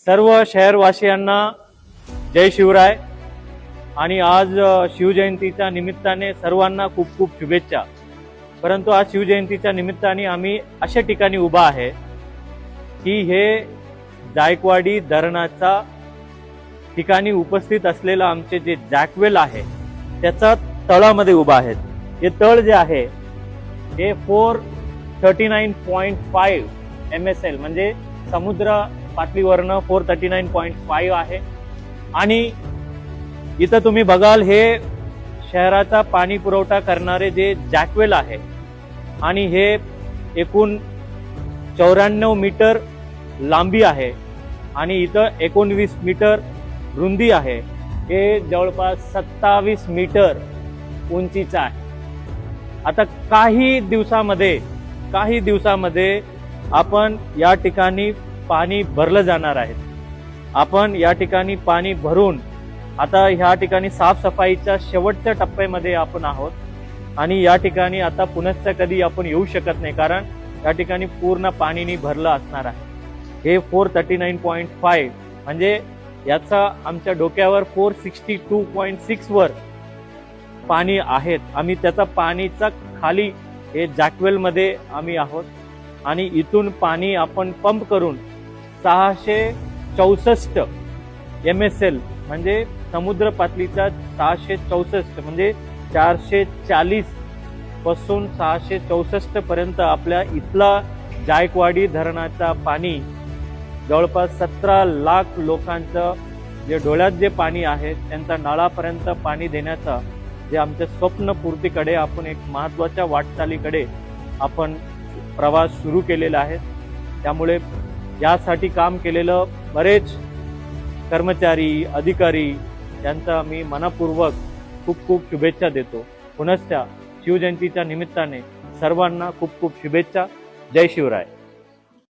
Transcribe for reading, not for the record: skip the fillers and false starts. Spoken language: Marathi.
सर्व शहरवासियांना जय शिवराय। आणि आज शिवजयंतीच्या निमित्ताने सर्वांना खूप खूप शुभेच्छा। परंतु आज शिवजयंतीच्या निमित्ताने आम्ही अशा ठिकाणी उभा आहे की हे जायकवाडी धरणाचा ठिकाणी उपस्थित असलेला आमचे जे जॅकवेल आहे त्याचा तळामध्ये उभा आहेत। हे तळ जे आहे हे 439.5 MSL म्हणजे समुद्र पातळीवरनं 439.5 आहे। आणि इथं तुम्ही बघाल हे शहराचा पाणी पुरवठा करणारे जे जॅकवेल आहे आणि हे एकूण 94 मीटर लांबी आहे आणि इथं 19 मीटर रुंदी आहे। हे जवळपास 27 मीटर उंचीचा आहे। आता काही दिवसामध्ये आपण या ठिकाणी पाणी भरलं जाणार आहे। आपण या ठिकाणी पाणी भरून आता ह्या ठिकाणी साफसफाईच्या शेवटच्या टप्प्यामध्ये आपण आहोत आणि या ठिकाणी आता पुनश्च कधी आपण येऊ शकत नाही, कारण या ठिकाणी पूर्ण पाणीनी भरलं असणार आहे। हे 439.5 म्हणजे याचा आमच्या डोक्यावर 462.6 वर पाणी आहेत। आम्ही त्याचा पाणीचा खाली हे जॅकवेल मध्ये आम्ही आहोत आणि इथून पाणी आपण पंप करून 664 MSL म्हणजे समुद्र पातळीचा 664 म्हणजे 440 पासून 664 पर्यंत आपल्या इथला जायकवाडी धरणाचा पाणी जवळपास 17 लाख लोकांचं जे डोळ्यात जे पाणी आहे त्यांचा नळापर्यंत पाणी देण्याचा जे आमच्या स्वप्नपूर्तीकडे आपण एक महत्त्वाच्या वाटचालीकडे आपण प्रवास सुरू केलेला आहे। त्यामुळे यासाठी काम केलेलं बरेच कर्मचारी अधिकारी यांचा मी मनपूर्वक खूप खूप शुभेच्छा देतो। पुनश्च शिवजयंतीच्या निमित्ताने सर्वांना खूप खूप शुभेच्छा। जय शिवराय।